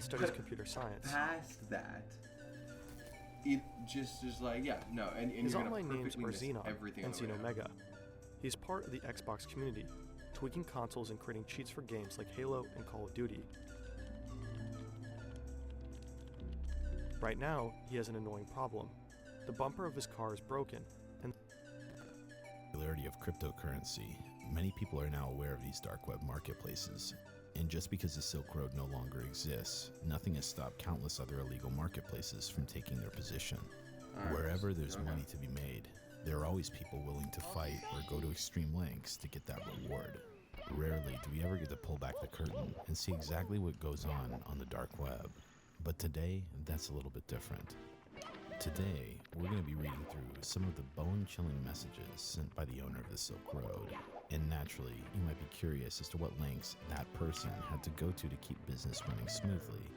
He studies computer science. Past that, it just is like, yeah, no, and his you're online gonna names are perfectly miss Xenon everything and on the way out. Xenomega. He's part of the Xbox community, tweaking consoles and creating cheats for games like Halo and Call of Duty. Right now, he has an annoying problem. The bumper of his car is broken, and Popularity of cryptocurrency. Many people are now aware of these dark web marketplaces. And just because the Silk Road no longer exists, nothing has stopped countless other illegal marketplaces from taking their position. Wherever there's money to be made, there are always people willing to fight or go to extreme lengths to get that reward. Rarely do we ever get to pull back the curtain and see exactly what goes on the dark web. But today, that's a little bit different. Today, we're going to be reading through some of the bone-chilling messages sent by the owner of the Silk Road. And naturally, you might be curious as to what lengths that person had to go to keep business running smoothly.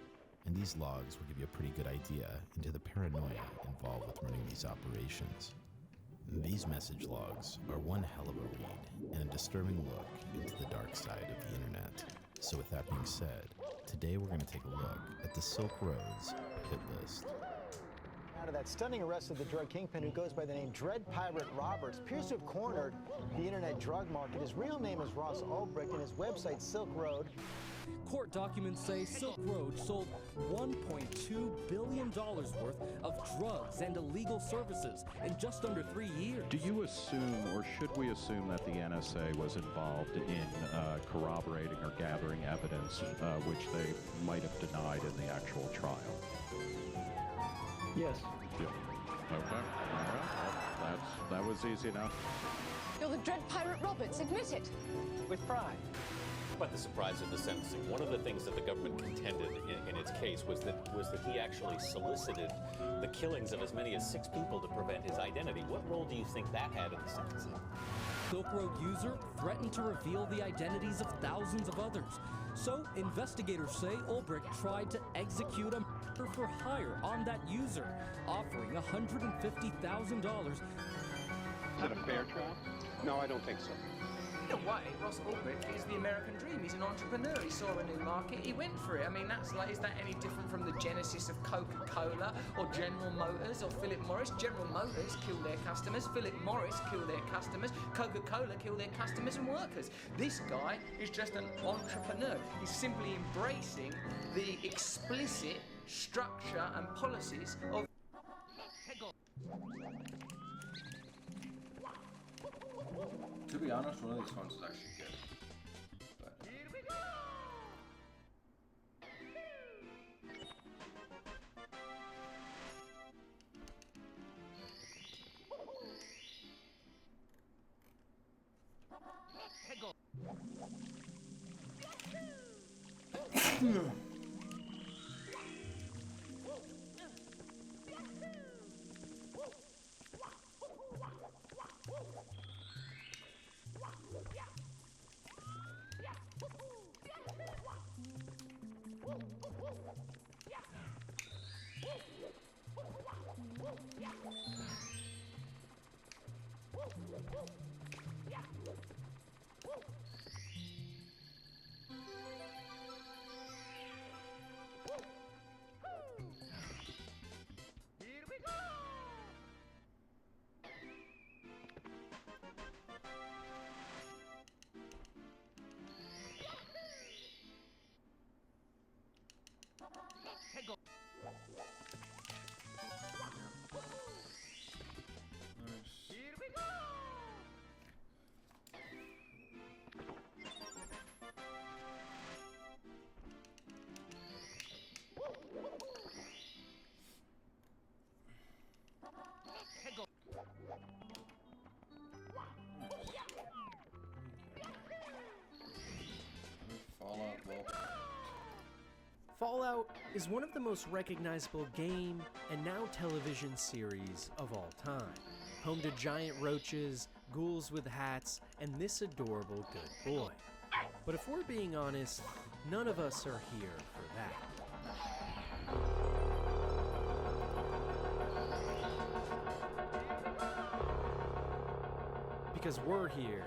And these logs will give you a pretty good idea into the paranoia involved with running these operations. These message logs are one hell of a read and a disturbing look into the dark side of the internet. So with that being said, today we're going to take a look at the Silk Road's hit list. Out of that stunning arrest of the drug kingpin who goes by the name Dread Pirate Roberts appears to have cornered the internet drug market. His real name is Ross Ulbricht and his website Silk Road. Court documents say Silk Road sold $1.2 billion worth of drugs and illegal services in just under 3 years. Do you assume, or should we assume, that the NSA was involved in corroborating or gathering evidence which they might have denied in the actual trial? Yes. Yeah. Okay. All right. That was easy enough. You're the Dread Pirate Roberts, admit it. With pride. But the surprise of the sentencing. One of the things that the government contended in its case was that he actually solicited the killings of as many as 6 people to prevent his identity. What role do you think that had in the sentencing? Silk Road user threatened to reveal the identities of thousands of others. So, investigators say Ulbricht tried to execute a murder for hire on that user, offering $150,000. Is it a fair trial? No, I don't think so. In a way, Ross Ulbricht is the American dream. He's an entrepreneur. He saw a new market. He went for it. I mean, is that any different from the genesis of Coca-Cola or General Motors or Philip Morris? General Motors kill their customers. Philip Morris kill their customers. Coca-Cola kill their customers and workers. This guy is just an entrepreneur. He's simply embracing the explicit structure and policies of... To be honest, one of these ones is actually good. But... Here we go! Here we go! Nice. Here we go! Fallout Vault. Fallout is one of the most recognizable game and now television series of all time. Home to giant roaches, ghouls with hats, and this adorable good boy. But if we're being honest, none of us are here for that. Because we're here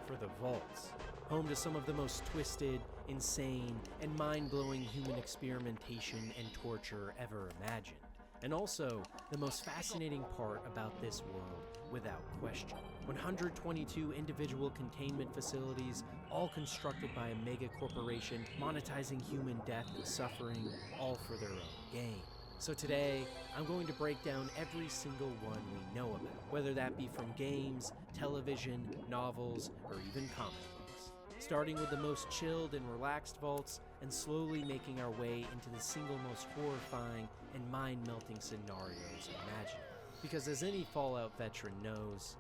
for the vaults, home to some of the most twisted insane, and mind-blowing human experimentation and torture ever imagined. And also, the most fascinating part about this world, without question. 122 individual containment facilities, all constructed by a mega corporation, monetizing human death and suffering, all for their own gain. So today, I'm going to break down every single one we know about, whether that be from games, television, novels, or even comic books. Starting with the most chilled and relaxed vaults, and slowly making our way into the single most horrifying and mind-melting scenarios imaginable. Because as any Fallout veteran knows,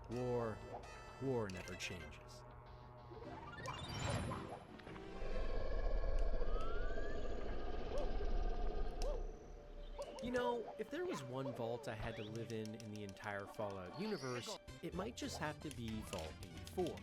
war never changes. You know, if there was one vault I had to live in the entire Fallout universe, it might just have to be Vault 84.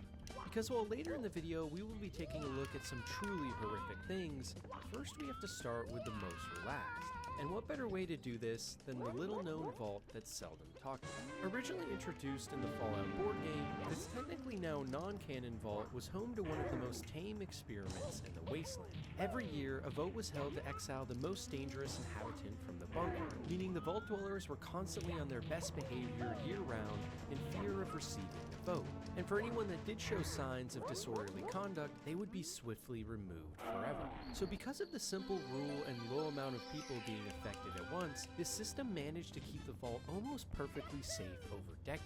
Because while later in the video we will be taking a look at some truly horrific things, first we have to start with the most relaxed. And what better way to do this than the little-known vault that's seldom talked about. Originally introduced in the Fallout board game, this technically now non-canon vault was home to one of the most tame experiments in the Wasteland. Every year, a vote was held to exile the most dangerous inhabitant from the bunker, meaning the vault dwellers were constantly on their best behavior year-round in fear of receiving the vote. And for anyone that did show signs of disorderly conduct, they would be swiftly removed forever. So because of the simple rule and low amount of people being affected at once, this system managed to keep the vault almost perfectly safe over decades.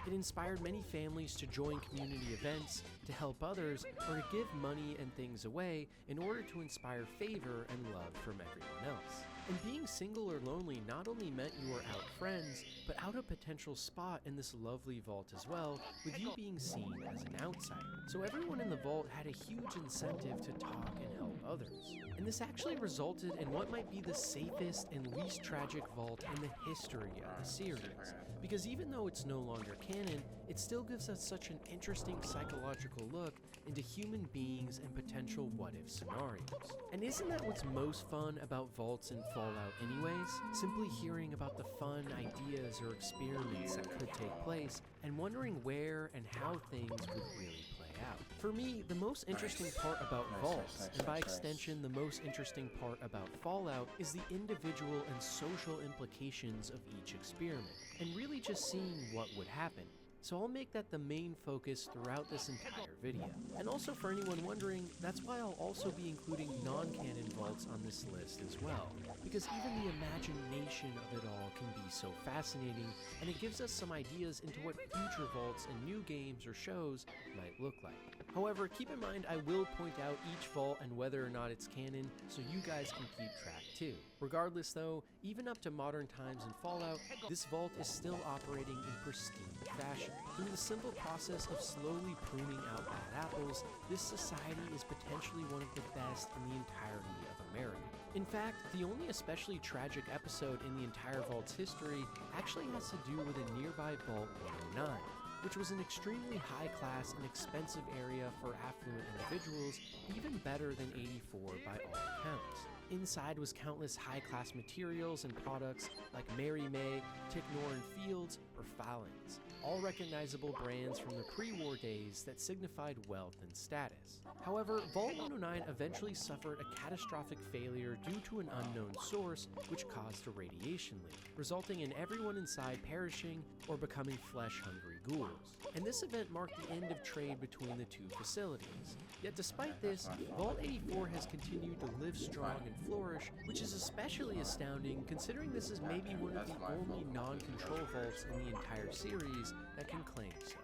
It inspired many families to join community events, to help others, or to give money and things away in order to inspire favor and love from everyone else. And being single or lonely not only meant you were out friends, but out a potential spot in this lovely vault as well, with you being seen as an outsider. So everyone in the vault had a huge incentive to talk and help others. And this actually resulted in what might be the safest and least tragic vault in the history of the series. Because even though it's no longer canon, it still gives us such an interesting psychological look into human beings and potential what-if scenarios. And isn't that what's most fun about vaults in Fallout anyways? Simply hearing about the fun ideas or experiments that could take place, and wondering where and how things would really play out. For me, the most interesting part about vaults, and by extension the most interesting part about Fallout, is the individual and social implications of each experiment, and really just seeing what would happen. So I'll make that the main focus throughout this entire video. And also for anyone wondering, that's why I'll also be including non-canon vaults on this list as well, because even the imagination of it all can be so fascinating, and it gives us some ideas into what future vaults and new games or shows might look like. However, keep in mind I will point out each vault and whether or not it's canon, so you guys can keep track too. Regardless though, even up to modern times in Fallout, this vault is still operating in pristine fashion. Through the simple process of slowly pruning out bad apples, this society is potentially one of the best in the entirety of America. In fact, the only especially tragic episode in the entire vault's history actually has to do with a nearby Vault 109, which was an extremely high-class and expensive area for affluent individuals, even better than 84 by all accounts. Inside was countless high-class materials and products like Mary May, Ticknoran Fields, or Fallon's, all recognizable brands from the pre-war days that signified wealth and status. However, Vault 109 eventually suffered a catastrophic failure due to an unknown source which caused a radiation leak, resulting in everyone inside perishing or becoming flesh-hungry ghouls. And this event marked the end of trade between the two facilities. Yet despite this, Vault 84 has continued to live strong and flourish, which is especially astounding considering this is maybe one of the only non-control vaults in the entire series that can claim so.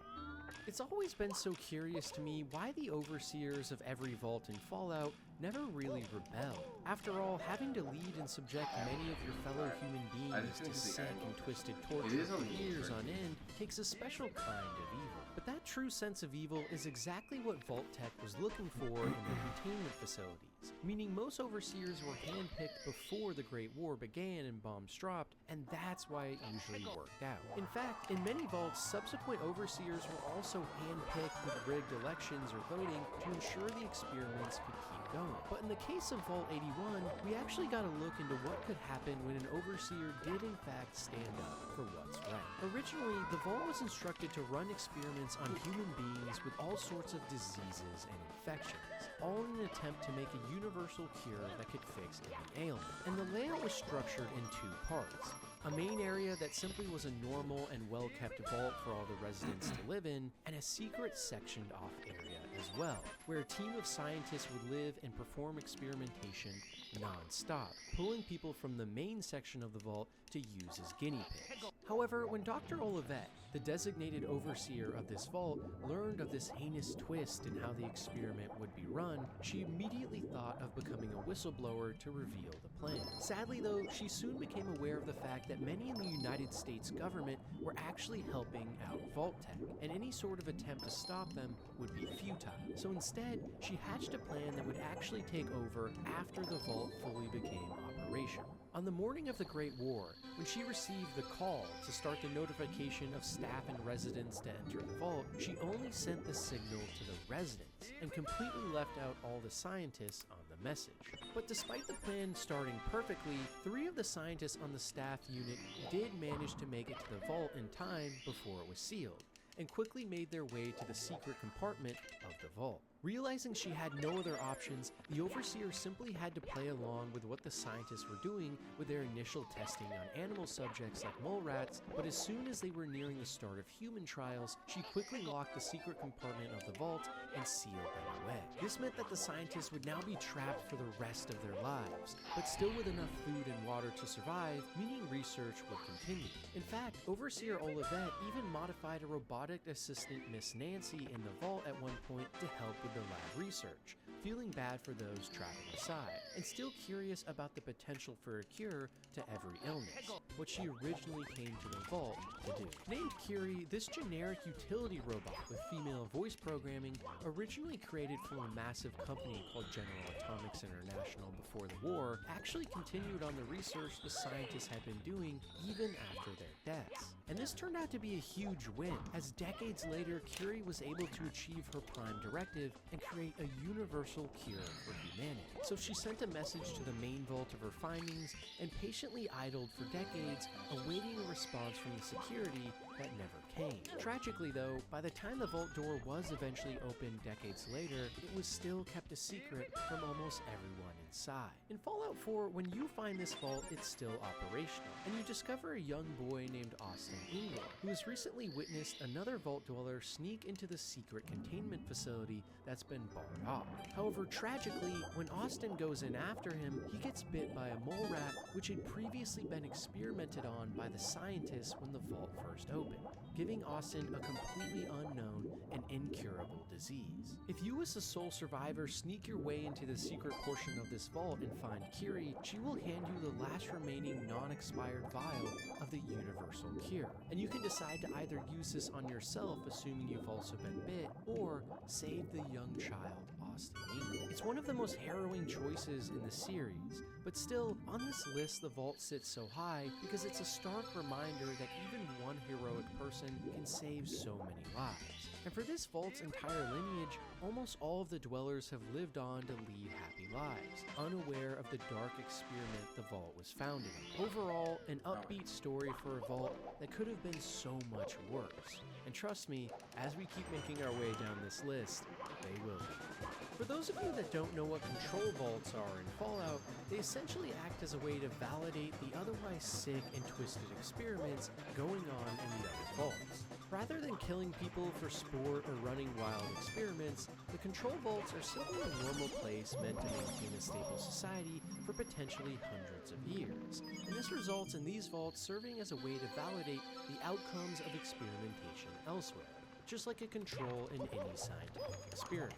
It's always been so curious to me why the overseers of every vault in Fallout never really rebel. After all, having to lead and subject many of your fellow human beings to sick and twisted torture for years on end takes a special kind of evil. But that true sense of evil is exactly what Vault Tech was looking for in their containment facilities. meaning most overseers were handpicked before the Great War began and bombs dropped, and that's why it usually worked out. In fact, in many vaults, subsequent overseers were also handpicked with rigged elections or voting to ensure the experiments could keep going. But in the case of Vault 81, we actually got a look into what could happen when an overseer did in fact stand up for what's right. Originally, the vault was instructed to run experiments on human beings with all sorts of diseases and infections, all in an attempt to make a universal cure that could fix any ailment. And the layout was structured in two parts. A main area that simply was a normal and well-kept vault for all the residents to live in, and a secret sectioned off area as well, where a team of scientists would live and perform experimentation non-stop, pulling people from the main section of the vault to use as guinea pigs. However, when Dr. Olivet, the designated overseer of this vault, learned of this heinous twist in how the experiment would be run, she immediately thought of becoming a whistleblower to reveal the plan. Sadly though, she soon became aware of the fact that many in the United States government were actually helping out Vault Tech, and any sort of attempt to stop them would be futile. So instead, she hatched a plan that would actually take over after the vault fully became operational. On the morning of the Great War, when she received the call to start the notification of staff and residents to enter the vault, she only sent the signal to the residents and completely left out all the scientists on the message. But despite the plan starting perfectly, 3 of the scientists on the staff unit did manage to make it to the vault in time before it was sealed, and quickly made their way to the secret compartment of the vault. Realizing she had no other options, the overseer simply had to play along with what the scientists were doing with their initial testing on animal subjects like mole rats, but as soon as they were nearing the start of human trials, she quickly locked the secret compartment of the vault and sealed them away. This meant that the scientists would now be trapped for the rest of their lives, but still with enough food and water to survive, meaning research would continue. In fact, Overseer Olivet even modified a robotic assistant, Miss Nancy, in the vault at one point to help with the lab research, feeling bad for those trapped inside, and still curious about the potential for a cure to every illness, what she originally came to the vault to do. Named Curie, this generic utility robot with female voice programming, originally created from a massive company called General Atomics International before the war, actually continued on the research the scientists had been doing even after their deaths. And this turned out to be a huge win, as decades later, Curie was able to achieve her prime directive and create a universal cure for humanity. So she sent a message to the main vault of her findings and patiently idled for decades, awaiting a response from the security that never came. Tragically though, by the time the vault door was eventually opened decades later, it was still kept a secret from almost everyone inside. In Fallout 4, when you find this vault, it's still operational, and you discover a young boy named Austin Ingram, who has recently witnessed another vault dweller sneak into the secret containment facility that's been barred off. However, tragically, when Austin goes in after him, he gets bit by a mole rat, which had previously been experimented on by the scientists when the vault first opened, giving Austin a completely unknown and incurable disease. If you as the sole survivor sneak your way into the secret portion of this vault and find Curie, she will hand you the last remaining non-expired vial of the universal cure. And you can decide to either use this on yourself, assuming you've also been bit, or save the young child, Austin Ingram. It's one of the most harrowing choices in the series, but still, on this list the vault sits so high because it's a stark reminder that even one heroic person can save so many lives. And for this vault's entire lineage, almost all of the dwellers have lived on to lead happy lives, unaware of the dark experiment the vault was founded on. Overall, an upbeat story for a vault that could have been so much worse. And trust me, as we keep making our way down this list, they will be. For those of you that don't know what control vaults are in Fallout, they essentially act as a way to validate the otherwise sick and twisted experiments going on in the other vaults. Rather than killing people for sport or running wild experiments, the control vaults are simply a normal place meant to maintain a stable society for potentially hundreds of years. And this results in these vaults serving as a way to validate the outcomes of experimentation elsewhere, just like a control in any scientific experiment.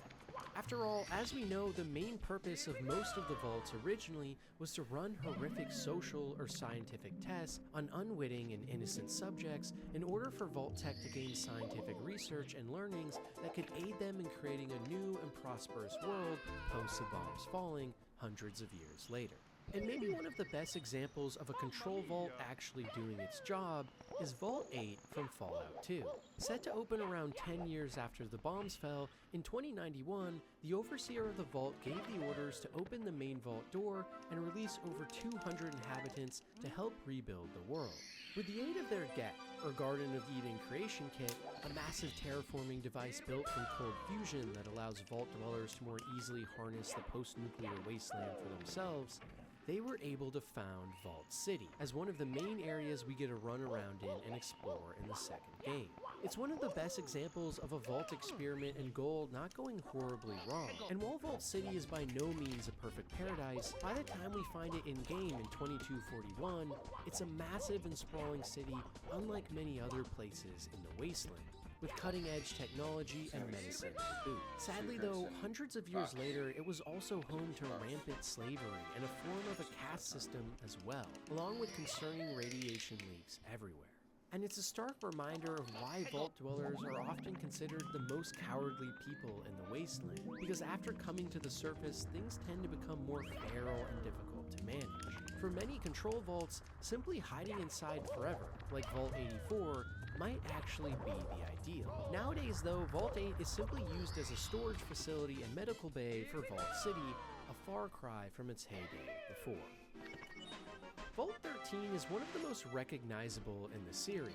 After all, as we know, the main purpose of most of the vaults originally was to run horrific social or scientific tests on unwitting and innocent subjects in order for Vault Tech to gain scientific research and learnings that could aid them in creating a new and prosperous world post the bombs falling hundreds of years later. And maybe one of the best examples of a control vault actually doing its job is Vault 8 from Fallout 2. Set to open around 10 years after the bombs fell, in 2091, the overseer of the vault gave the orders to open the main vault door and release over 200 inhabitants to help rebuild the world. With the aid of their GECK, or Garden of Eden creation kit, a massive terraforming device built from cold fusion that allows vault dwellers to more easily harness the post-nuclear wasteland for themselves, they were able to found Vault City as one of the main areas we get to run around in and explore in the second game. It's one of the best examples of a vault experiment and goal not going horribly wrong. And while Vault City is by no means a perfect paradise, by the time we find it in-game in 2241, it's a massive and sprawling city unlike many other places in the wasteland, with cutting-edge technology and medicine to boot. Sadly though, hundreds of years later, it was also home to rampant slavery and a form of a caste system as well, along with concerning radiation leaks everywhere. And it's a stark reminder of why vault dwellers are often considered the most cowardly people in the wasteland, because after coming to the surface, things tend to become more feral and difficult to manage. For many control vaults, simply hiding inside forever, like Vault 84, might actually be the ideal. Nowadays though, Vault 8 is simply used as a storage facility and medical bay for Vault City, a far cry from its heyday before. Vault 13 is one of the most recognizable in the series,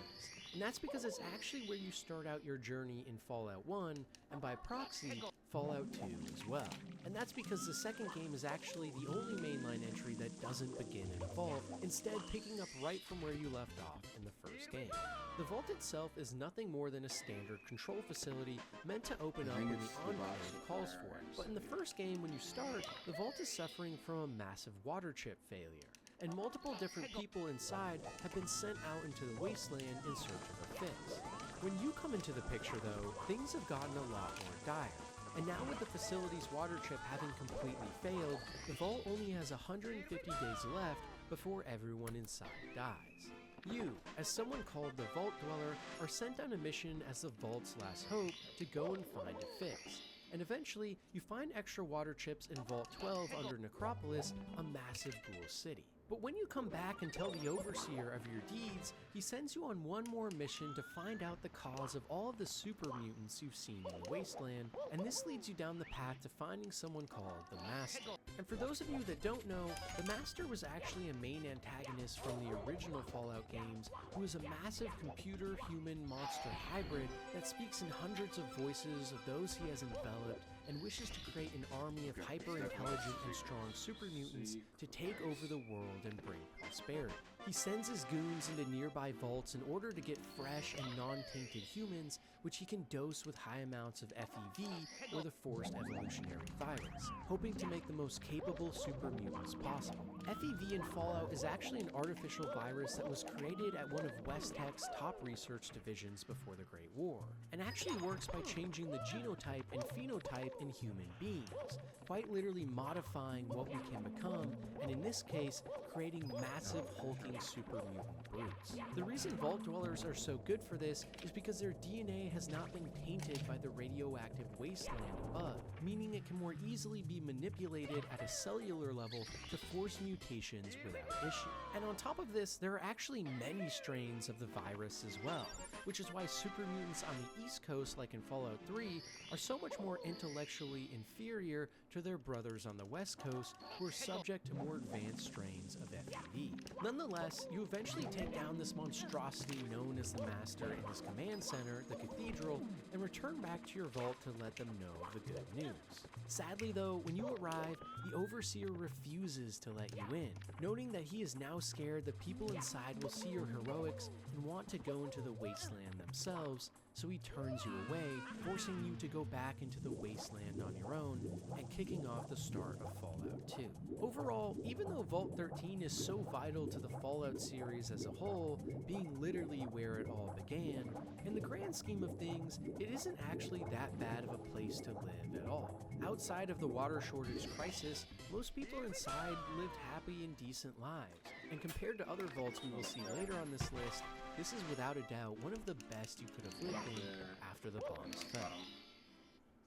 and that's because it's actually where you start out your journey in Fallout 1, and by proxy, Fallout 2 as well. And that's because the second game is actually the only mainline entry that doesn't begin in a vault, instead picking up right from where you left off in the first game. The vault itself is nothing more than a standard control facility meant to open up when the on-game calls for it. But in the first game, when you start, the vault is suffering from a massive water chip failure, and multiple different people inside have been sent out into the wasteland in search of a fix. When you come into the picture though, things have gotten a lot more dire. And now with the facility's water chip having completely failed, the vault only has 150 days left before everyone inside dies. You, as someone called the Vault Dweller, are sent on a mission as the Vault's last hope to go and find a fix. And eventually, you find extra water chips in Vault 12 under Necropolis, a massive ghoul city. But when you come back and tell the Overseer of your deeds, he sends you on one more mission to find out the cause of all of the super mutants you've seen in the wasteland, and this leads you down the path to finding someone called the Master. And for those of you that don't know, the Master was actually a main antagonist from the original Fallout games, who is a massive computer-human-monster hybrid that speaks in hundreds of voices of those he has enveloped and wishes to create an army of hyper-intelligent and strong super mutants to take over the world and bring prosperity. He sends his goons into nearby vaults in order to get fresh and non-tainted humans, which he can dose with high amounts of FEV, or the Forced Evolutionary Virus, hoping to make the most capable super mutants possible. FEV in Fallout is actually an artificial virus that was created at one of West Tech's top research divisions before the Great War, and actually works by changing the genotype and phenotype in human beings, quite literally modifying what we can become, and in this case, creating massive hulking super mutant brutes. The reason Vault Dwellers are so good for this is because their DNA has not been tainted by the radioactive wasteland above, meaning it can more easily be manipulated at a cellular level to force mutations without issue. And on top of this, there are actually many strains of the virus as well, which is why super mutants on the East Coast, like in Fallout 3, are so much more intellectually inferior to their brothers on the West Coast, who are subject to more advanced strains of FEV. Nonetheless, you eventually take down this monstrosity known as the Master in his command center, the Cathedral, and return back to your vault to let them know the good news. Sadly though, when you arrive, the Overseer refuses to let you in, noting that he is now scared that people inside will see your heroics and want to go into the wasteland themselves, so he turns you away, forcing you to go back into the wasteland on your own and kicking off the start of Fallout 2. Overall, even though Vault 13 is so vital to the Fallout series as a whole, being literally where it all began, in the grand scheme of things, it isn't actually that bad of a place to live at all. Outside of the water shortage crisis, most people inside lived happy and decent lives, and compared to other vaults we will see later on this list, this is without a doubt one of the best you could have lived in after the bombs fell.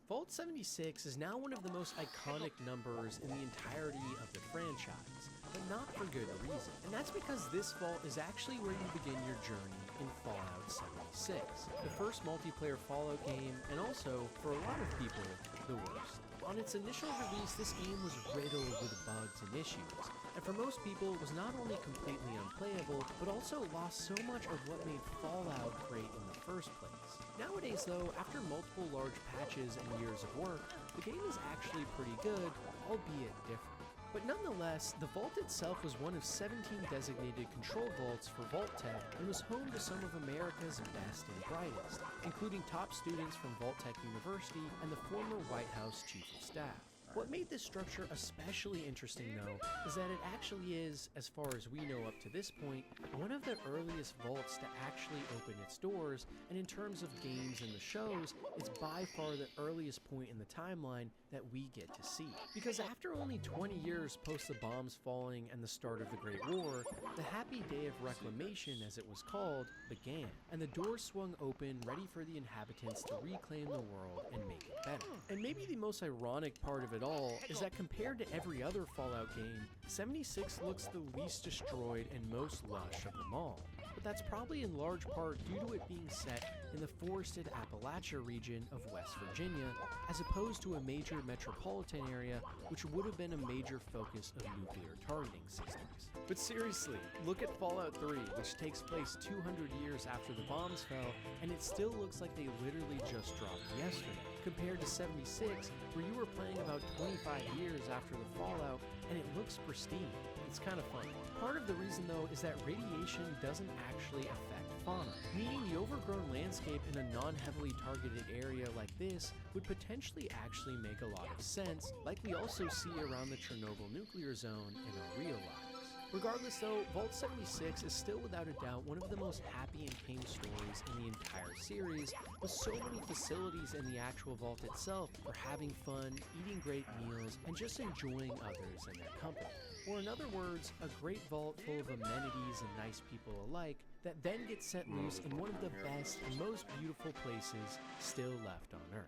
Vault 76 is now one of the most iconic numbers in the entirety of the franchise, but not for good reason. And that's because this vault is actually where you begin your journey in Fallout 76, the first multiplayer Fallout game, and also, for a lot of people, the worst. On its initial release, this game was riddled with bugs and issues, and for most people it was not only completely unplayable, but also lost so much of what made Fallout great in the first place. Nowadays though, after multiple large patches and years of work, the game is actually pretty good, albeit different. But nonetheless, the Vault itself was one of 17 designated control vaults for Vault-Tec and was home to some of America's best and brightest, including top students from Vault-Tec University and the former White House Chief of Staff. What made this structure especially interesting though, is that it actually is, as far as we know up to this point, one of the earliest vaults to actually open its doors, and in terms of games and the shows, it's by far the earliest point in the timeline that we get to see. Because after only 20 years post the bombs falling and the start of the Great War, the happy day of reclamation, as it was called, began, and the doors swung open ready for the inhabitants to reclaim the world and make it better. And maybe the most ironic part of it all is that compared to every other Fallout game, 76 looks the least destroyed and most lush of them all. But that's probably in large part due to it being set in the forested Appalachia region of West Virginia, as opposed to a major metropolitan area which would have been a major focus of nuclear targeting systems. But seriously, look at Fallout 3, which takes place 200 years after the bombs fell, and it still looks like they literally just dropped yesterday, compared to 76, where you were playing about 25 years after the fallout, and it looks pristine. It's kind of fun. Part of the reason though is that radiation doesn't actually affect fauna, meaning the overgrown landscape in a non-heavily targeted area like this would potentially actually make a lot of sense, like we also see around the Chernobyl nuclear zone in our real lives. Regardless though, Vault 76 is still without a doubt one of the most happy and tame stories in the entire series, with so many facilities in the actual vault itself for having fun, eating great meals, and just enjoying others and their company. Or in other words, a great vault full of amenities and nice people alike that then gets set loose in one of the best and most beautiful places still left on Earth.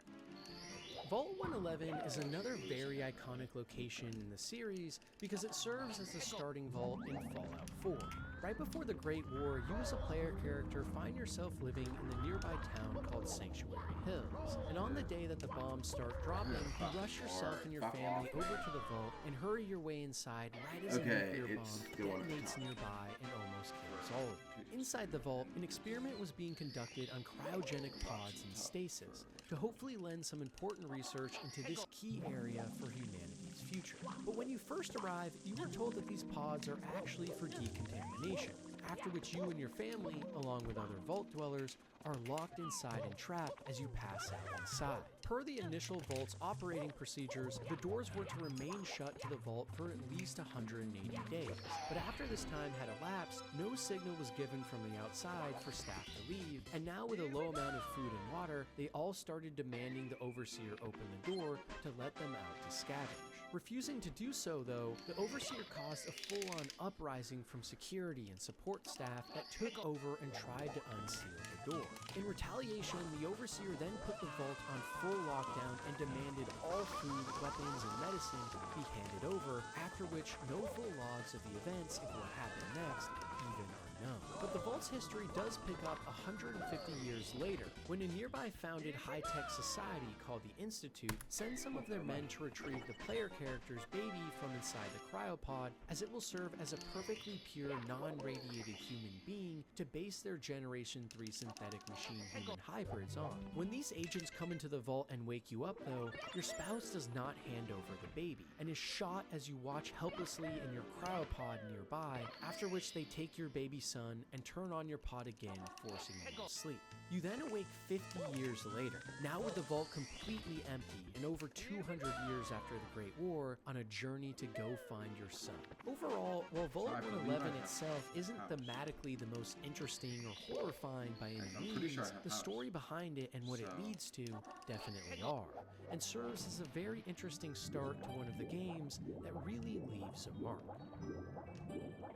Vault 111 is another very iconic location in the series because it serves as the starting vault in Fallout 4. Right before the Great War, you as a player character find yourself living in the nearby town called Sanctuary Hills, and on the day that the bombs start dropping, you rush yourself and your family over to the vault and hurry your way inside right as a nuclear bomb detonates nearby and almost kills all of you. Inside the vault, an experiment was being conducted on cryogenic pods in stasis to hopefully lend some important research into this key area for humanity's future. But when you first arrive, you were told that these pods are actually for decontamination, after which you and your family, along with other vault dwellers, are locked inside and trapped as you pass out inside. Per the initial vault's operating procedures, the doors were to remain shut to the vault for at least 180 days. But after this time had elapsed, no signal was given from the outside for staff to leave, and now with a low amount of food and water, they all started demanding the Overseer open the door to let them out to scavenge. Refusing to do so though, the Overseer caused a full-on uprising from security and support staff that took over and tried to unseal the door. In retaliation, the Overseer then put the vault on full lockdown and demanded all food, weapons, and medicine be handed over, after which no full logs of the events of what happened next even are known. But the vault's history does pick up 150 years later, when a nearby founded high-tech society called the Institute sends some of their men to retrieve the player character's baby from inside the cryopod, as it will serve as a perfectly pure, non-radiated human being to base their Generation 3 synthetic machine-human hybrids on. When these agents come into the vault and wake you up though, your spouse does not hand over the baby, and is shot as you watch helplessly in your cryopod nearby, after which they take your baby sun and turn on your pod again, forcing you to sleep. You then awake 50 years later, now with the vault completely empty and over 200 years after the Great War, on a journey to go find your son. Overall, while Vault 111 itself isn't thematically the most interesting or horrifying by any means, the story behind it and what it leads to definitely are, and serves as a very interesting start to one of the games that really leaves a mark.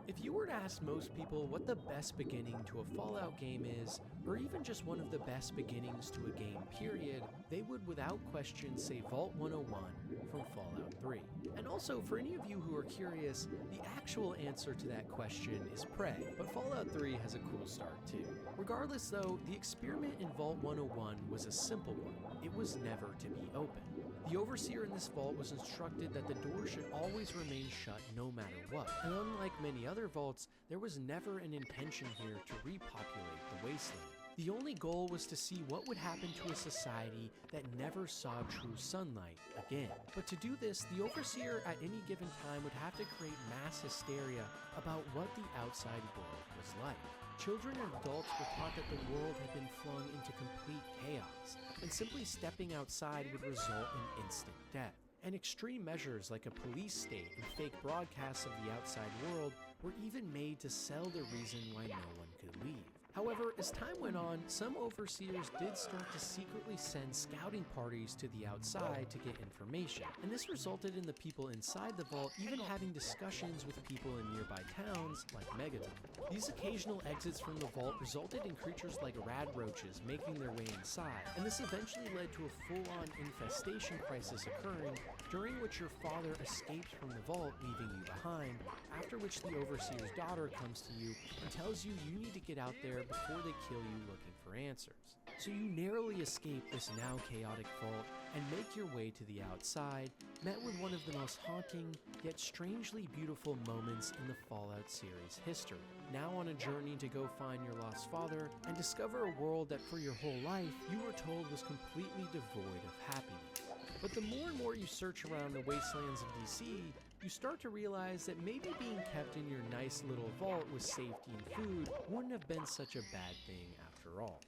If you were to ask most people what the best beginning to a Fallout game is, or even just one of the best beginnings to a game period, they would without question say Vault 101 from Fallout 3. And also, for any of you who are curious, the actual answer to that question is Prey, but Fallout 3 has a cool start too. Regardless though, the experiment in Vault 101 was a simple one. It was never to be opened. The Overseer in this vault was instructed that the door should always remain shut no matter what, and unlike many other vaults, there was never an intention here to repopulate the wasteland. The only goal was to see what would happen to a society that never saw true sunlight again. But to do this, the Overseer at any given time would have to create mass hysteria about what the outside world was like. Children and adults were taught that the world had been flung into complete chaos, and simply stepping outside would result in instant death. And extreme measures like a police state and fake broadcasts of the outside world were even made to sell the reason why no one could leave. However, as time went on, some overseers did start to secretly send scouting parties to the outside to get information, and this resulted in the people inside the vault even having discussions with people in nearby towns like Megaton. These occasional exits from the vault resulted in creatures like rad roaches making their way inside, and this eventually led to a full-on infestation crisis occurring, during which your father escapes from the vault, leaving you behind, after which the Overseer's daughter comes to you and tells you you need to get out there before they kill you looking for answers. So you narrowly escape this now chaotic vault and make your way to the outside, met with one of the most haunting yet strangely beautiful moments in the Fallout series history. Now on a journey to go find your lost father and discover a world that for your whole life you were told was completely devoid of happiness. But the more and more you search around the wastelands of DC, you start to realize that maybe being kept in your nice little vault with safety and food wouldn't have been such a bad thing after all.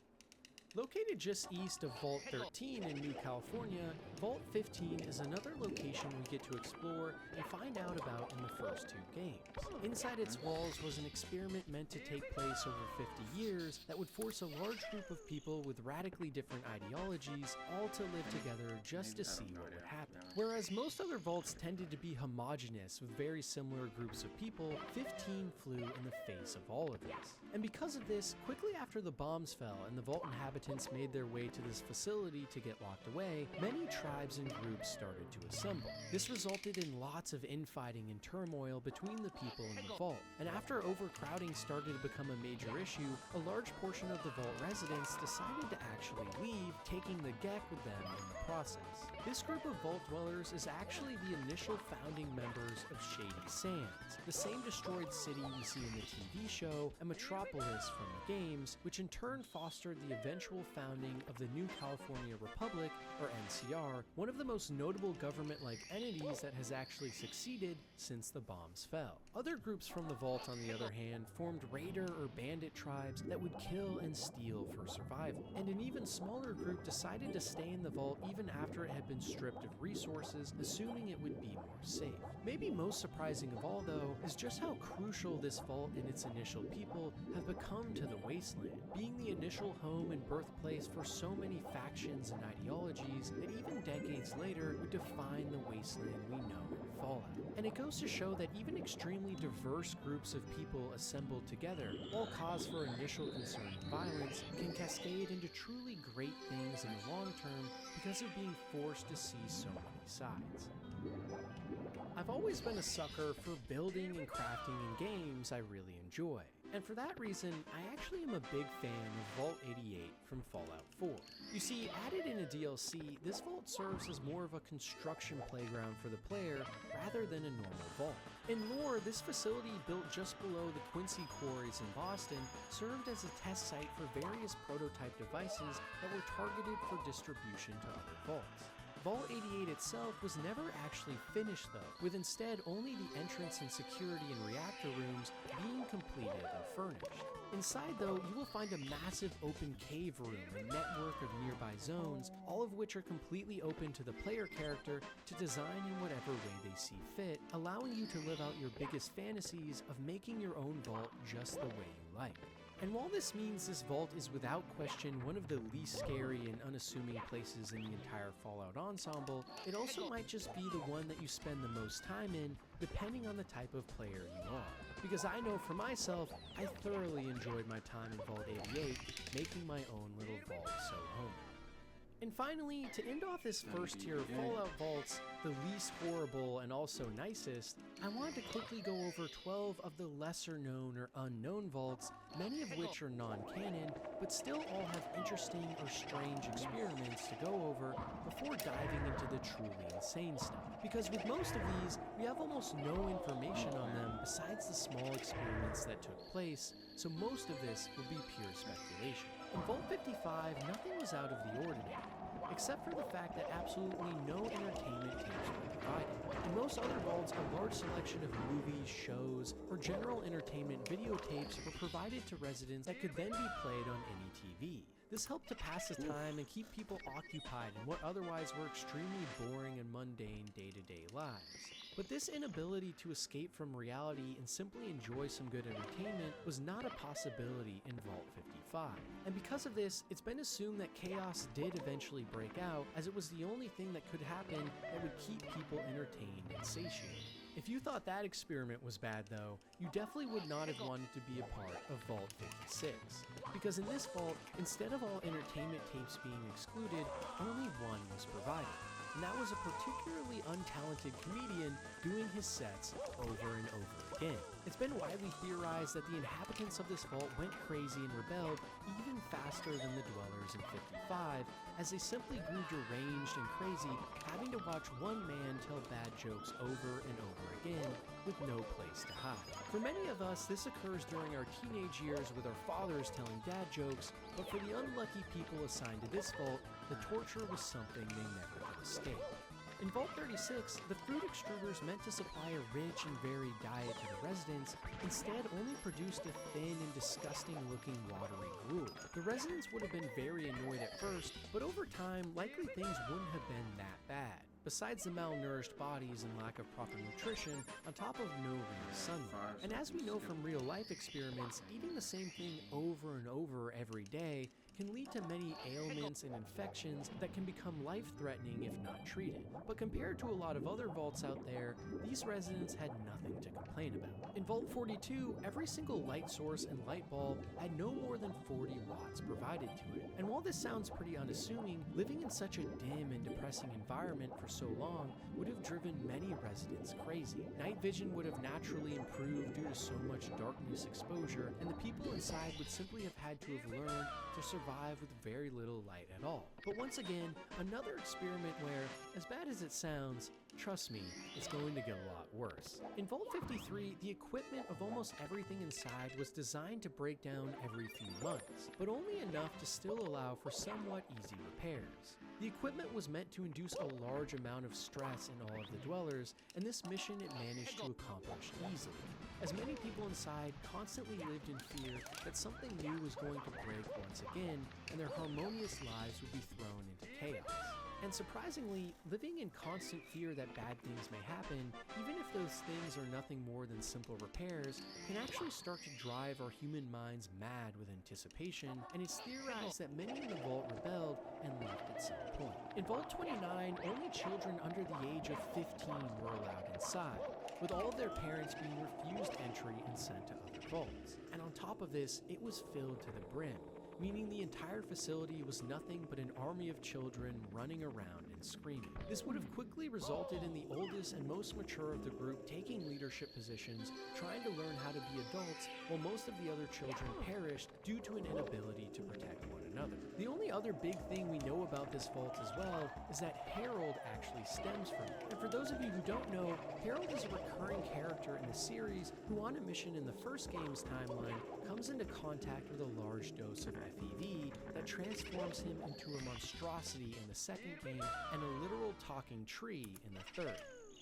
Located just east of Vault 13 in New California, Vault 15 is another location we get to explore and find out about in the first two games. Inside its walls was an experiment meant to take place over 50 years that would force a large group of people with radically different ideologies all to live together just to see what would happen. Whereas most other vaults tended to be homogenous with very similar groups of people, 15 flew in the face of all of this. And because of this, quickly after the bombs fell and the vault inhabitants made their way to this facility to get locked away, many tribes and groups started to assemble. This resulted in lots of infighting and turmoil between the people in the vault, and after overcrowding started to become a major issue, a large portion of the vault residents decided to actually leave, taking the GEC with them in the process. This group of vault dwellers is actually the initial founding members of Shady Sands, the same destroyed city we see in the TV show and Metropolis from the games, which in turn fostered the eventual founding of the New California Republic, or NCR, one of the most notable government-like entities that has actually succeeded since the bombs fell. Other groups from the vault, on the other hand, formed raider or bandit tribes that would kill and steal for survival. And an even smaller group decided to stay in the vault even after it had been stripped of resources, assuming it would be more safe. Maybe most surprising of all, though, is just how crucial this vault and its initial people have become to the wasteland, being the initial home and birthplace for so many factions and ideologies that even decades later would define the wasteland we know in Fallout. And it goes to show that even extremely diverse groups of people assembled together, while cause for initial concern and violence, can cascade into truly great things in the long term because of being forced to see so many sides. I've always been a sucker for building and crafting in games I really enjoy, and for that reason, I actually am a big fan of Vault 88 from Fallout 4. You see, added in a DLC, this vault serves as more of a construction playground for the player rather than a normal vault. In lore, this facility built just below the Quincy Quarries in Boston served as a test site for various prototype devices that were targeted for distribution to other vaults. Vault 88 itself was never actually finished though, with instead only the entrance and security and reactor rooms being completed and furnished. Inside, though, you will find a massive open cave room and network of nearby zones, all of which are completely open to the player character to design in whatever way they see fit, allowing you to live out your biggest fantasies of making your own vault just the way you like. And while this means this vault is without question one of the least scary and unassuming places in the entire Fallout ensemble, it also might just be the one that you spend the most time in, depending on the type of player you are. Because I know for myself, I thoroughly enjoyed my time in Vault 88, making my own little vault so homey. And finally, to end off this first tier of Fallout vaults, the least horrible and also nicest, I wanted to quickly go over 12 of the lesser known or unknown vaults, many of which are non-canon, but still all have interesting or strange experiments to go over before diving into the truly insane stuff. Because with most of these, we have almost no information on them besides the small experiments that took place, so most of this will be pure speculation. In Vault 55, nothing was out of the ordinary, except for the fact that absolutely no entertainment tapes were provided. In most other vaults, a large selection of movies, shows, or general entertainment videotapes were provided to residents that could then be played on any TV. This helped to pass the time and keep people occupied in what otherwise were extremely boring and mundane day-to-day lives. But this inability to escape from reality and simply enjoy some good entertainment was not a possibility in Vault 55. And because of this, it's been assumed that chaos did eventually break out, as it was the only thing that could happen that would keep people entertained and satiated. If you thought that experiment was bad though, you definitely would not have wanted to be a part of Vault 56. Because in this vault, instead of all entertainment tapes being excluded, only one was provided. And that was a particularly untalented comedian doing his sets over and over again. It's been widely theorized that the inhabitants of this vault went crazy and rebelled even faster than the dwellers in 55, as they simply grew deranged and crazy, having to watch one man tell bad jokes over and over again with no place to hide. For many of us, this occurs during our teenage years with our fathers telling dad jokes, but for the unlucky people assigned to this vault, the torture was something they never could escape. In Vault 36, the fruit extruders meant to supply a rich and varied diet to the residents, instead only produced a thin and disgusting looking watery gruel. The residents would have been very annoyed at first, but over time, likely things wouldn't have been that bad. Besides the malnourished bodies and lack of proper nutrition, on top of no real sunlight. And as we know from real life experiments, eating the same thing over and over every day can lead to many ailments and infections that can become life-threatening if not treated. But compared to a lot of other vaults out there, these residents had nothing to complain about. In Vault 42, every single light source and light bulb had no more than 40 watts provided to it. And while this sounds pretty unassuming, living in such a dim and depressing environment for so long would have driven many residents crazy. Night vision would have naturally improved due to so much darkness exposure, and the people inside would simply have had to have learned to survive with very little light at all. But once again, another experiment where, as bad as it sounds, trust me, it's going to get a lot worse. In Vault 53, the equipment of almost everything inside was designed to break down every few months, but only enough to still allow for somewhat easy repairs. The equipment was meant to induce a large amount of stress in all of the dwellers, and this mission it managed to accomplish easily, as many people inside constantly lived in fear that something new was going to break once again, and their harmonious lives would be thrown into chaos. And surprisingly, living in constant fear that bad things may happen, even if those things are nothing more than simple repairs, can actually start to drive our human minds mad with anticipation, and it's theorized that many in the vault rebelled and left at some point. In Vault 29, only children under the age of 15 were allowed inside, with all of their parents being refused entry and sent to other vaults. And on top of this, it was filled to the brim, meaning the entire facility was nothing but an army of children running around and screaming. This would have quickly resulted in the oldest and most mature of the group taking leadership positions, trying to learn how to be adults, while most of the other children perished due to an inability to protect one another. The only other big thing we know about this vault as well is that Harold actually stems from it. And for those of you who don't know, Harold is a recurring character in the series who, on a mission in the first game's timeline, comes into contact with a large dose of FEV that transforms him into a monstrosity in the second game and a literal talking tree in the third.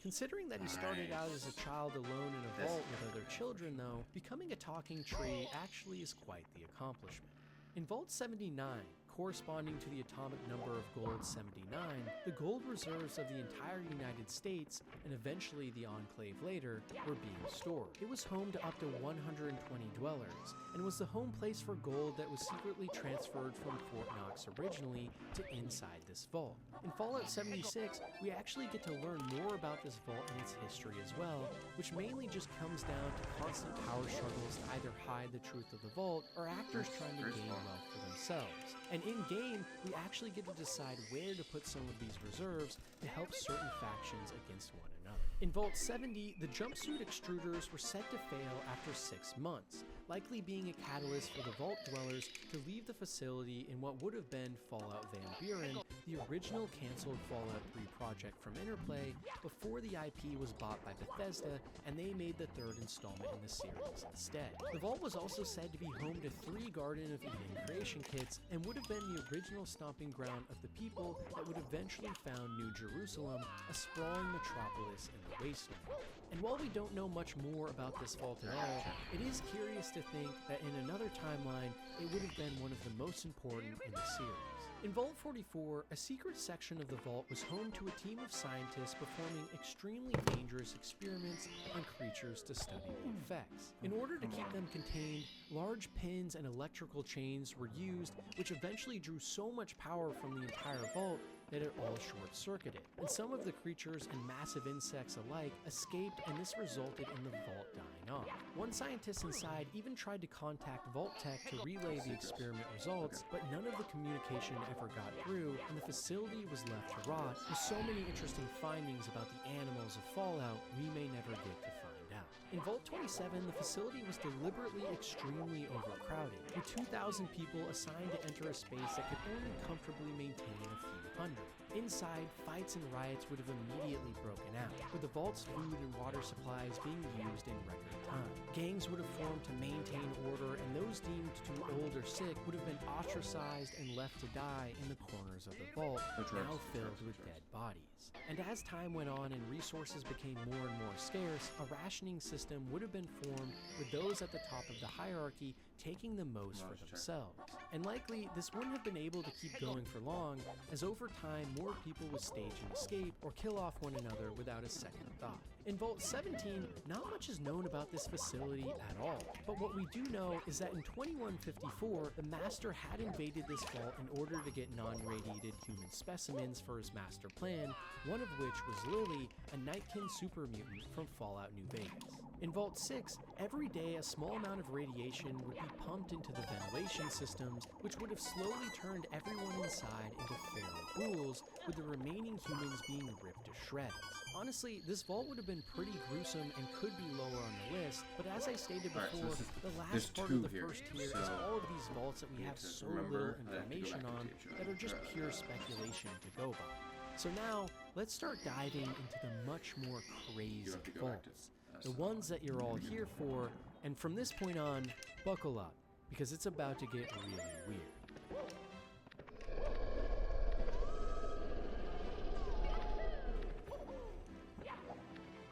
Considering that he started out as a child alone in a vault with other children, though, becoming a talking tree actually is quite the accomplishment. In Vault 79, corresponding to the atomic number of gold 79, the gold reserves of the entire United States, and eventually the Enclave later, were being stored. It was home to up to 120 dwellers, and was the home place for gold that was secretly transferred from Fort Knox originally to inside this vault. In Fallout 76, we actually get to learn more about this vault and its history as well, which mainly just comes down to constant power struggles to either hide the truth of the vault, or actors trying to gain wealth for themselves. And in-game, we actually get to decide where to put some of these reserves to help certain factions against one another. In Vault 70, the jumpsuit extruders were set to fail after 6 months, likely being a catalyst for the Vault dwellers to leave the facility in what would have been Fallout Van Buren, the original canceled Fallout 3 project from Interplay, before the IP was bought by Bethesda and they made the 3rd installment in the series instead. The Vault was also said to be home to 3 Garden of Eden creation kits and would have been the original stomping ground of the people that would eventually found New Jerusalem, a sprawling metropolis in the wasteland. And while we don't know much more about this vault at all, it is curious to think that in another timeline, it would have been one of the most important in the series. In Vault 44, a secret section of the vault was home to a team of scientists performing extremely dangerous experiments on creatures to study the effects. In order to keep them contained, large pins and electrical chains were used, which eventually drew so much power from the entire vault that it all short-circuited, and some of the creatures and massive insects alike escaped, and this resulted in the vault dying off. One scientist inside even tried to contact Vault Tech to relay the experiment results, but none of the communication ever got through, and the facility was left to rot, with so many interesting findings about the animals of Fallout we may never get to find out. In Vault 27, the facility was deliberately extremely overcrowded, with 2,000 people assigned to enter a space that could only comfortably maintain a few hundred. Inside, fights and riots would have immediately broken out, with the vault's food and water supplies being used in record time. Gangs would have formed to maintain order, and those deemed too old or sick would have been ostracized and left to die in the corners of the vault, now filled with dead bodies. And as time went on and resources became more and more scarce, a rationing system would have been formed, with those at the top of the hierarchy taking the most for themselves. And likely, this wouldn't have been able to keep going for long, as over time more people would stage an escape or kill off one another without a second thought. In Vault 17, not much is known about this facility at all, but what we do know is that in 2154, the Master had invaded this vault in order to get non-radiated human specimens for his master plan, one of which was Lily, a Nightkin super mutant from Fallout New Vegas. In Vault 6, every day a small amount of radiation would be pumped into the ventilation systems, which would have slowly turned everyone inside into feral ghouls, with the remaining humans being ripped to shreds. Honestly, this vault would have been pretty gruesome and could be lower on the list, but as I stated before, the last part of the first tier is all of these vaults that we have so little information on that are just pure speculation to go by. So now, let's start diving into the much more crazy vaults. The ones that you're all here for, and from this point on, buckle up, because it's about to get really weird.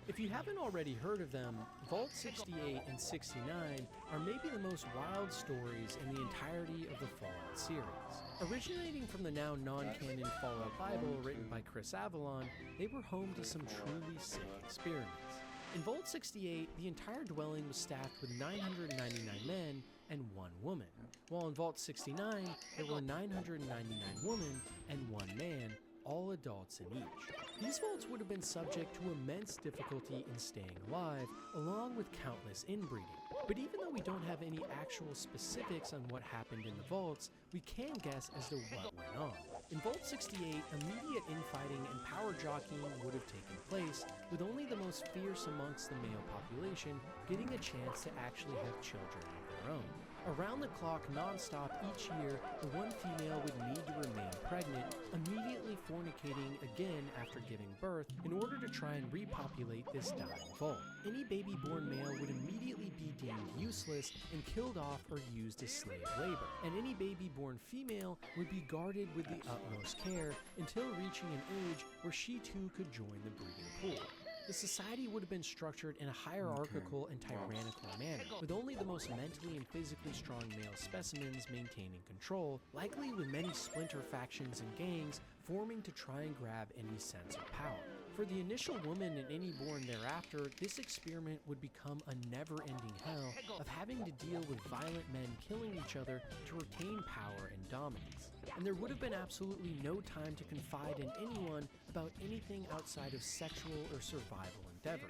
If you haven't already heard of them, Vault 68 and 69 are maybe the most wild stories in the entirety of the Fallout series. Originating from the now non-canon Fallout Bible written by Chris Avalon, they were home to some truly sick experiments. In Vault 68, the entire dwelling was staffed with 999 men and 1 woman, while in Vault 69, there were 999 women and 1 man, all adults in each. These vaults would have been subject to immense difficulty in staying alive, along with countless inbreeding. But even though we don't have any actual specifics on what happened in the vaults, we can guess as to what went on. In Vault 68, immediate infighting and power jockeying would have taken place, with only the most fierce amongst the male population getting a chance to actually have children of their own. Around the clock, non-stop each year, the one female would need to remain pregnant, immediately fornicating again after giving birth in order to try and repopulate this dying vault. Any baby-born male would immediately be deemed useless and killed off or used as slave labor, and any baby-born female would be guarded with the utmost care until reaching an age where she too could join the breeding pool. the society would have been structured in a hierarchical and tyrannical manner, with only the most mentally and physically strong male specimens maintaining control, likely with many splinter factions and gangs forming to try and grab any sense of power. For the initial woman and any born thereafter, this experiment would become a never-ending hell of having to deal with violent men killing each other to retain power and dominance. And there would have been absolutely no time to confide in anyone about anything outside of sexual or survival endeavors.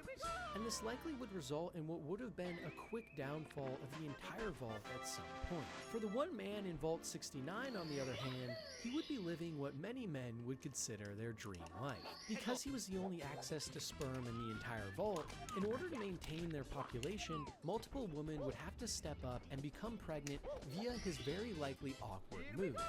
And this likely would result in what would have been a quick downfall of the entire vault at some point. For the one man in Vault 69, on the other hand, he would be living what many men would consider their dream life. Because he was the only access to sperm in the entire vault, in order to maintain their population, multiple women would have to step up and become pregnant via his very likely awkward moves,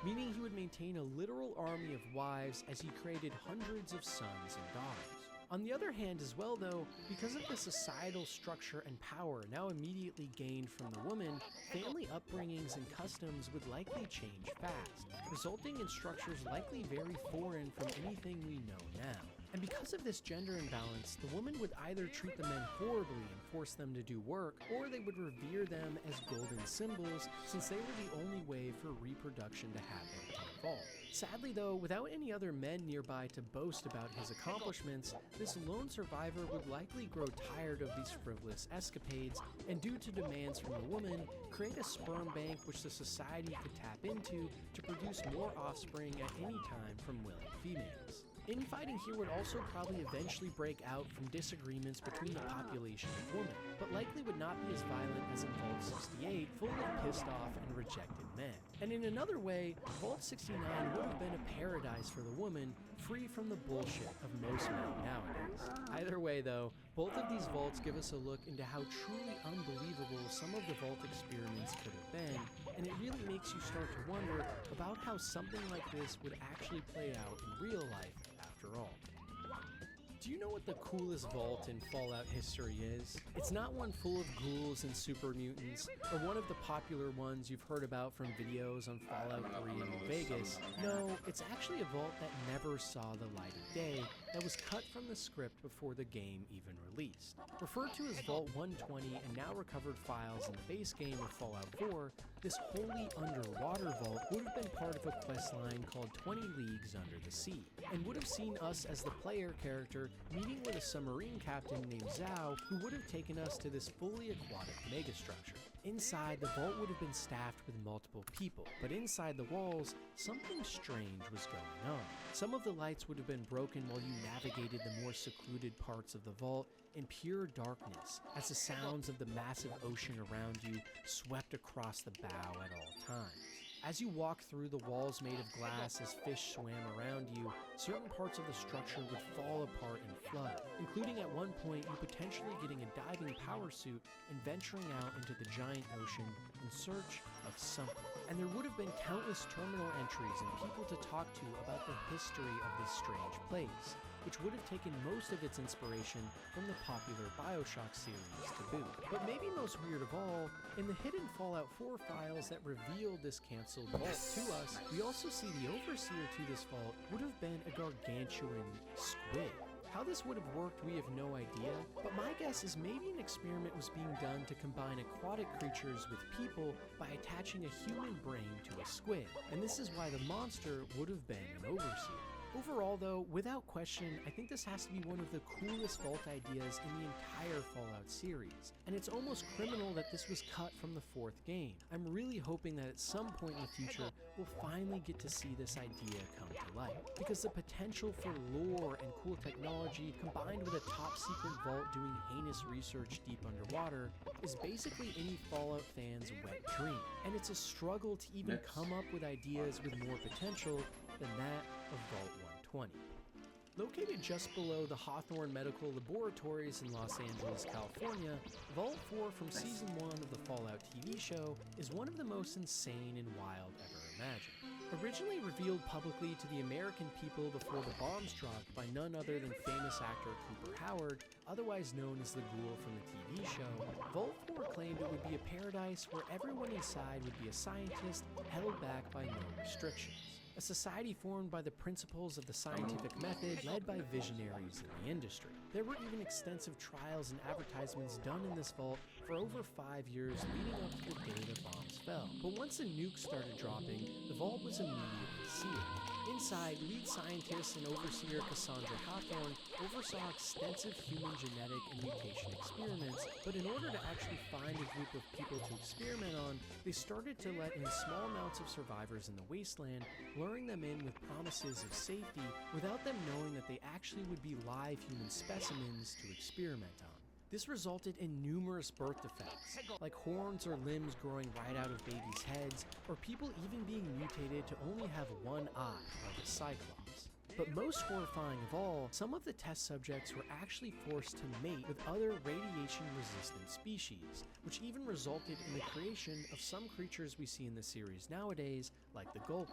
meaning he would maintain a literal army of wives as he created hundreds of sons and daughters. On the other hand as well though, because of the societal structure and power now immediately gained from the woman, family upbringings and customs would likely change fast, resulting in structures likely very foreign from anything we know now. And because of this gender imbalance, the woman would either treat the men horribly and force them to do work, or they would revere them as golden symbols since they were the only way for reproduction to happen in the vault. Sadly though, without any other men nearby to boast about his accomplishments, this lone survivor would likely grow tired of these frivolous escapades and, due to demands from the woman, create a sperm bank which the society could tap into to produce more offspring at any time from willing females. Infighting here would also probably eventually break out from disagreements between the population of women, but likely would not be as violent as in Vault 68, full of pissed off and rejected men. And in another way, Vault 69 would have been a paradise for the woman, free from the bullshit of most men nowadays. Either way though, both of these vaults give us a look into how truly unbelievable some of the vault experiments could have been, and it really makes you start to wonder about how something like this would actually play out in real life after all. Do you know what the coolest vault in Fallout history is? It's not one full of ghouls and super mutants, or one of the popular ones you've heard about from videos on Fallout 3 in New Vegas. No, it's actually a vault that never saw the light of day, that was cut from the script before the game even released. Referred to as Vault 120 and now recovered files in the base game of Fallout 4, this wholly underwater vault would have been part of a questline called 20 Leagues Under the Sea, and would have seen us as the player character meeting with a submarine captain named Zhao, who would have taken us to this fully aquatic megastructure. Inside, the vault would have been staffed with multiple people, but inside the walls, something strange was going on. Some of the lights would have been broken while you navigated the more secluded parts of the vault in pure darkness, as the sounds of the massive ocean around you swept across the bow at all times. As you walked through the walls made of glass as fish swam around you, certain parts of the structure would fall apart and flood, including at one point you potentially getting a diving power suit and venturing out into the giant ocean in search of something. And there would have been countless terminal entries and people to talk to about the history of this strange place, which would have taken most of its inspiration from the popular BioShock series to boot. But maybe most weird of all, in the hidden Fallout 4 files that revealed this cancelled vault to us, we also see the overseer to this vault would have been a gargantuan squid. How this would have worked, we have no idea, but my guess is maybe an experiment was being done to combine aquatic creatures with people by attaching a human brain to a squid, and this is why the monster would have been an overseer. Overall though, without question, I think this has to be one of the coolest vault ideas in the entire Fallout series, and it's almost criminal that this was cut from the 4th game. I'm really hoping that at some point in the future, we'll finally get to see this idea come to life, because the potential for lore and cool technology combined with a top secret vault doing heinous research deep underwater is basically any Fallout fan's wet dream, and it's a struggle to even come up with ideas with more potential than that of Vault 120. Located just below the Hawthorne Medical Laboratories in Los Angeles, California, Vault 4 from Season 1 of the Fallout TV show is one of the most insane and wild ever imagined. Originally revealed publicly to the American people before the bombs dropped by none other than famous actor Cooper Howard, otherwise known as the Ghoul from the TV show, Vault 4 claimed it would be a paradise where everyone inside would be a scientist held back by no restrictions. A society formed by the principles of the scientific method led by visionaries in the industry. There were even extensive trials and advertisements done in this vault for over 5 years leading up to the day the bombs fell. But once the nukes started dropping, the vault was immediately sealed. Inside, lead scientist and overseer Cassandra Hawthorne oversaw extensive human genetic and mutation experiments, but in order to actually find a group of people to experiment on, they started to let in small amounts of survivors in the wasteland, luring them in with promises of safety without them knowing that they actually would be live human specimens to experiment on. This resulted in numerous birth defects, like horns or limbs growing right out of babies' heads, or people even being mutated to only have one eye, like a cyclops. But most horrifying of all, some of the test subjects were actually forced to mate with other radiation-resistant species, which even resulted in the creation of some creatures we see in the series nowadays, like the gulpers.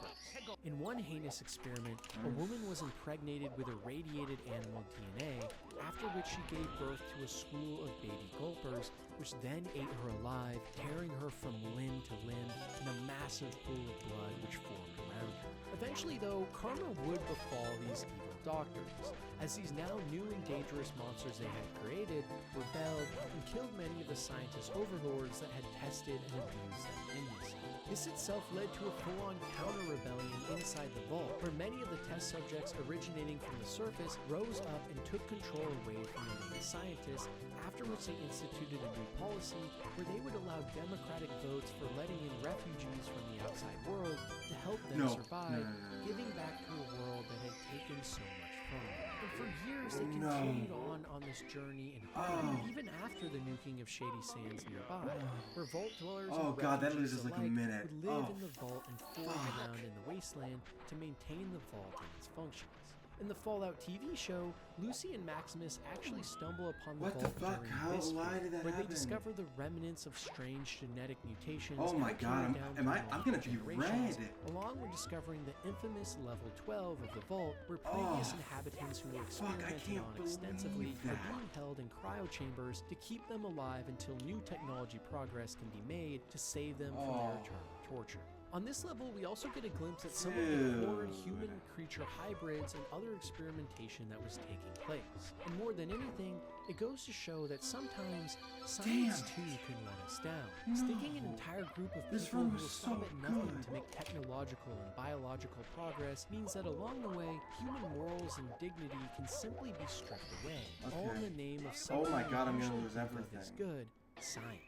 In one heinous experiment, a woman was impregnated with irradiated animal DNA, after which she gave birth to a school of baby gulpers, which then ate her alive, tearing her from limb to limb in a massive pool of blood which formed around her. Eventually, though, karma would befall these evil doctors, as these now new and dangerous monsters they had created rebelled and killed many of the scientist overlords that had tested and abused them endlessly. This itself led to a full-on counter-rebellion inside the vault, where many of the test subjects originating from the surface rose up and took control away from the main scientists, after which they instituted a new policy where they would allow democratic votes for letting in refugees from the outside world to help them survive, giving back to a world that had taken so much from them. And for years they continued on this journey in harmony, even after the nuking of Shady Sands nearby, where vault dwellers and refugees alike would live in the vault and forage around in the wasteland to maintain the vault and its functions. In the Fallout TV show, Lucy and Maximus actually stumble upon the vault during this period, where they discover the remnants of strange genetic mutations. Oh my god, I'm gonna be red. Along with discovering the infamous level 12 of the vault, where previous inhabitants who were experimented on extensively are being held in cryo chambers to keep them alive until new technology progress can be made to save them from their eternal torture. On this level, we also get a glimpse at some of the horrid human-creature hybrids and other experimentation that was taking place. And more than anything, it goes to show that sometimes science too can let us down. Sticking an entire group of people who will stop at nothing to make technological and biological progress means that along the way, human morals and dignity can simply be stripped away, all in the name of something I'm gonna usually lose everything. is good, science.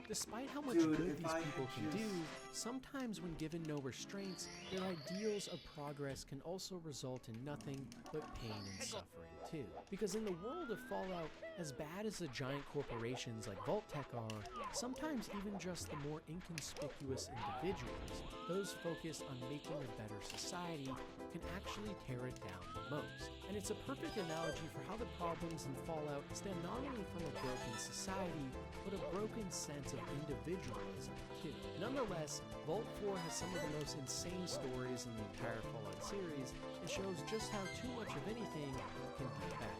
Despite how much good these people can do, sometimes when given no restraints, their ideals of progress can also result in nothing but pain and suffering too. Because in the world of Fallout, as bad as the giant corporations like Vault-Tec are, sometimes even just the more inconspicuous individuals, those focused on making a better society, can actually tear it down the most. And it's a perfect analogy for how the problems in Fallout stem not only from a broken society, but a broken sense of individualism too. Nonetheless, Vault 4 has some of the most insane stories in the entire Fallout series and shows just how too much of anything can be bad.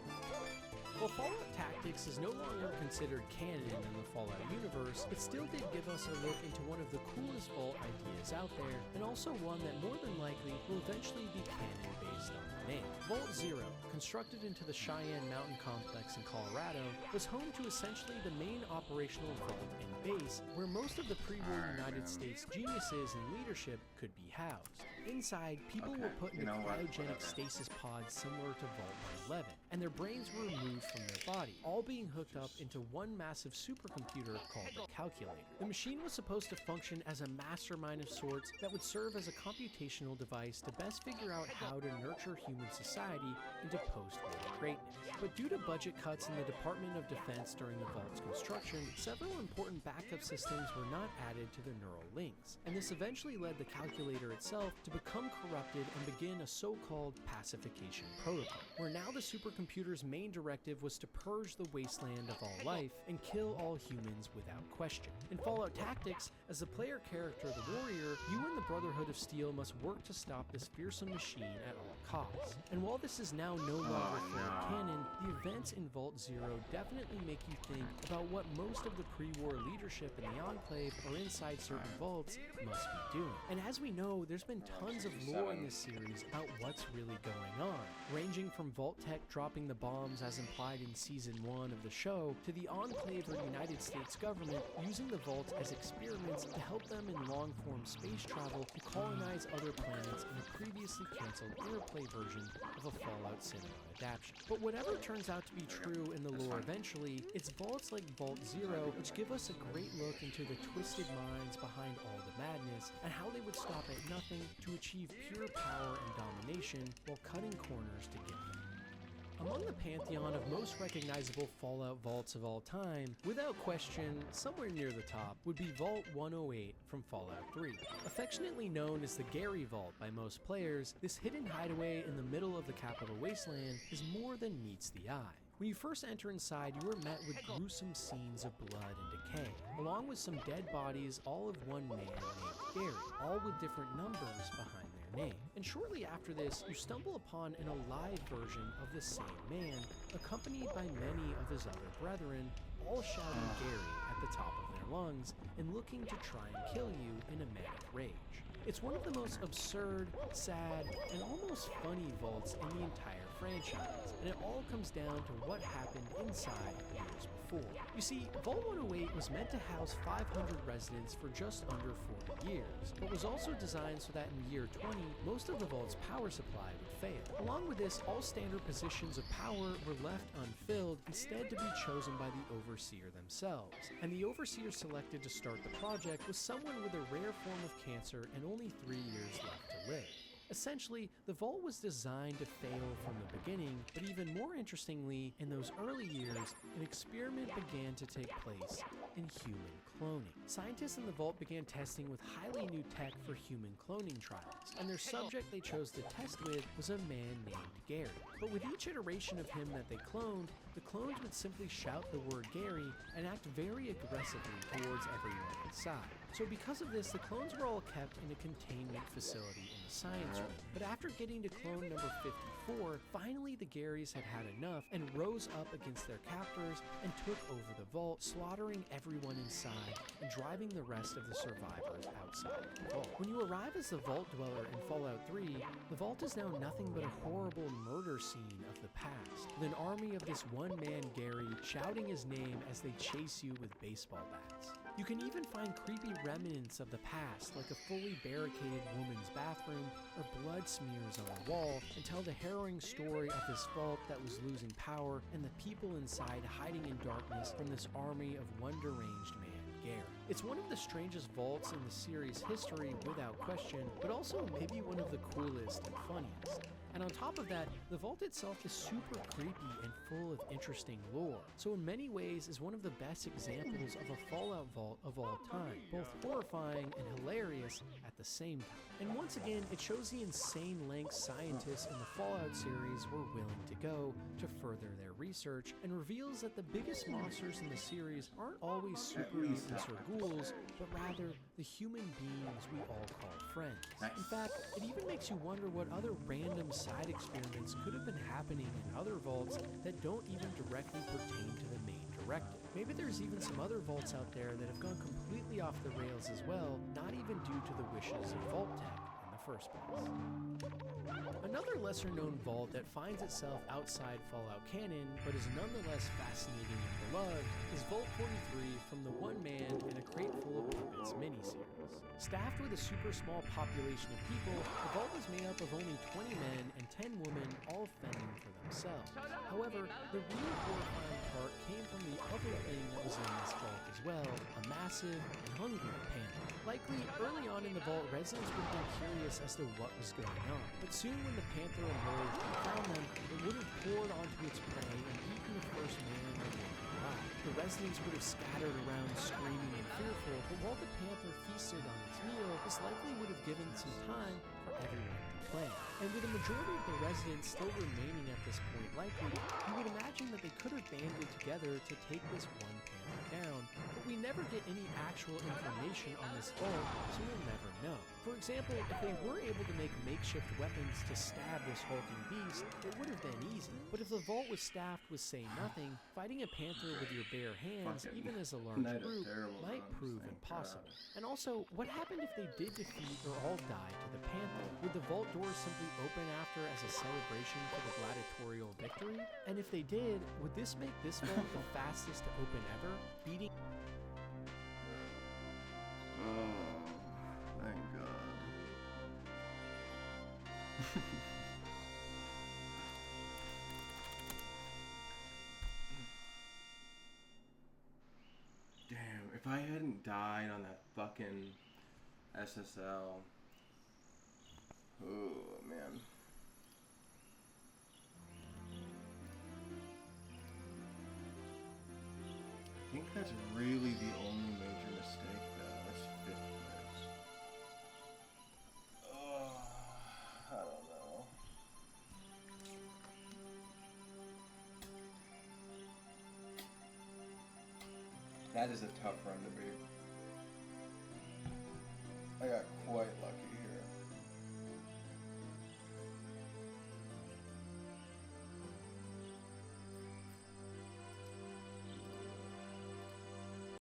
While Fallout Tactics is no longer considered canon in the Fallout universe, it still did give us a look into one of the coolest Vault ideas out there, and also one that more than likely will eventually be canon based on the name. Vault Zero, constructed into the Cheyenne Mountain Complex in Colorado, was home to essentially the main operational vault and base, where most of the pre-war United States geniuses and leadership could be housed. Inside, people were put in cryogenic stasis pods similar to Vault 111, and their brains were removed from their body, all being hooked up into one massive supercomputer called the Calculator. The machine was supposed to function as a mastermind of sorts that would serve as a computational device to best figure out how to nurture human society into post-war greatness. But due to budget cuts in the Department of Defense during the Vault's construction, several important backup systems were not added to the neural links, and this eventually led the Calculator itself to become corrupted and begin a so-called pacification protocol, where now the supercomputer's main directive was to purge the wasteland of all life and kill all humans without question. In Fallout Tactics, as the player character, the Warrior, you and the Brotherhood of Steel must work to stop this fearsome machine at all costs. And while this is now no longer full canon, the events in Vault Zero definitely make you think about what most of the pre-war leadership in the Enclave or inside certain vaults must be doing. And as we know, there's been tons of lore in this series about what's really going on, ranging from Vault Tech dropping the bombs as implied in Season 1 of the show, to the Enclave or United States government using the vaults as experiments to help them in long-form space travel to colonize other planets in a previously canceled Interplay version of a Fallout cinema adaptation. But whatever turns out to be true in the lore eventually, it's vaults like Vault Zero which give us a great look into the twisted minds behind all the madness and how they would stop at nothing to achieve pure power and domination while cutting corners to get there. Among the pantheon of most recognizable Fallout vaults of all time, without question, somewhere near the top would be Vault 108 from Fallout 3. Affectionately known as the Gary Vault by most players, this hidden hideaway in the middle of the Capital Wasteland is more than meets the eye. When you first enter inside, you are met with gruesome scenes of blood and decay, along with some dead bodies, all of one man named Gary, all with different numbers behind their name. And shortly after this, you stumble upon an alive version of the same man, accompanied by many of his other brethren, all shouting Gary at the top of their lungs and looking to try and kill you in a manic rage. It's one of the most absurd, sad, and almost funny vaults in the entire franchise, and it all comes down to what happened inside years before. You see, Vault 108 was meant to house 500 residents for just under 40 years, but was also designed so that in year 20, most of the vault's power supply would fail. Along with this, all standard positions of power were left unfilled, instead to be chosen by the Overseer themselves. And the Overseer selected to start the project was someone with a rare form of cancer and only 3 years left to live. Essentially, the vault was designed to fail from the beginning, but even more interestingly, in those early years, an experiment began to take place in human cloning. Scientists in the vault began testing with highly new tech for human cloning trials, and their subject they chose to test with was a man named Gary. But with each iteration of him that they cloned, the clones would simply shout the word Gary and act very aggressively towards everyone inside. So because of this, the clones were all kept in a containment facility in the science room. But after getting to clone number 54, finally the Garys had had enough and rose up against their captors and took over the vault, slaughtering everyone inside and driving the rest of the survivors outside the vault. When you arrive as the Vault Dweller in Fallout 3, the vault is now nothing but a horrible murder scene of the past, with an army of this one-man Gary shouting his name as they chase you with baseball bats. You can even find creepy remnants of the past, like a fully barricaded woman's bathroom or blood smears on the wall, and tell the harrowing story of this vault that was losing power and the people inside hiding in darkness from this army of one deranged man, Gary. It's one of the strangest vaults in the series' history without question, but also maybe one of the coolest and funniest. And on top of that, the vault itself is super creepy and full of interesting lore, so in many ways is one of the best examples of a Fallout vault of all time, both horrifying and hilarious at the same time. And once again, it shows the insane lengths scientists in the Fallout series were willing to go to further their research, and reveals that the biggest monsters in the series aren't always super mutants or ghouls, but rather the human beings we all call friends. In fact, it even makes you wonder what other random side experiments could have been happening in other vaults that don't even directly pertain to the main directive. Maybe there's even some other vaults out there that have gone completely off the rails as well, not even due to the wishes of Vault Tech in the first place. Another lesser-known vault that finds itself outside Fallout canon, but is nonetheless fascinating and beloved, is Vault 43 from the One Man and a Crate Full of Puppets miniseries. Staffed with a super small population of people, the vault was made up of only 20 men and 10 women, all fending for themselves. However, the real horrifying part came from the other thing that was in this vault as well, a massive and hungry panther. Likely, early on in the vault, residents would have been curious as to what was going on, but soon when the panther emerged and found them, it would have poured onto its prey and eaten the first man or woman alive. The residents would have scattered around screaming and fearful, but while the panther feasted on its meal, this likely would have given some time for everyone to play. And with a majority of the residents still remaining at this point likely, you would imagine that they could have banded together to take this one panther down, but we we never get any actual information on this vault, so we'll never know. For example, if they were able to make makeshift weapons to stab this hulking beast, it would have been easy. But if the vault was staffed with say nothing, fighting a panther with your bare hands, even as a large group, might prove impossible. And also, what happened if they did defeat or all die to the panther? Would the vault doors simply open after as a celebration for the gladiatorial victory? And if they did, would this make this vault the fastest to open ever, beating... Oh, thank God. Damn, if I hadn't died on that fucking SSL. Oh, man. I think that's really the only major mistake, though. That's 5th place. I don't know. That is a tough run to beat.